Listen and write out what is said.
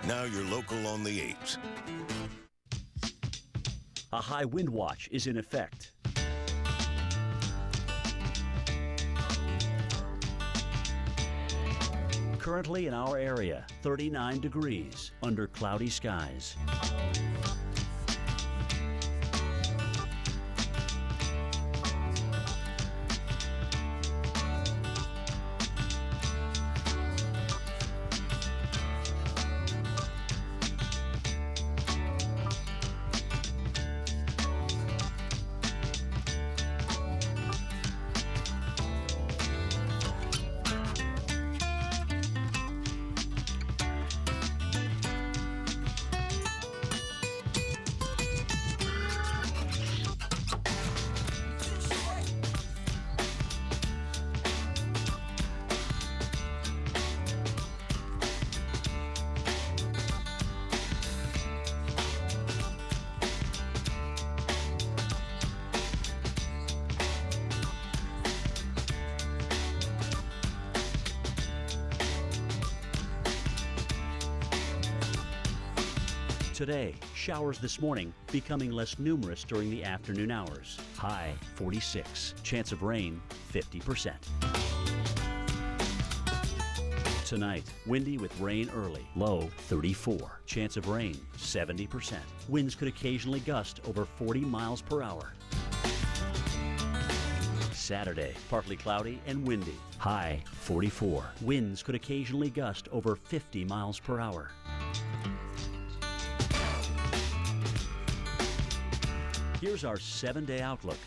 Now you're local on the 8s. A high wind watch is in effect. Currently in our area, 39 degrees under cloudy skies. Today, showers this morning, becoming less numerous during the afternoon hours. High 46. Chance of rain 50%. Tonight, windy with rain early. Low 34. Chance of rain 70%. Winds could occasionally gust over 40 miles per hour. Saturday, partly cloudy and windy. High 44. Winds could occasionally gust over 50 miles per hour. Here's our 7-day outlook.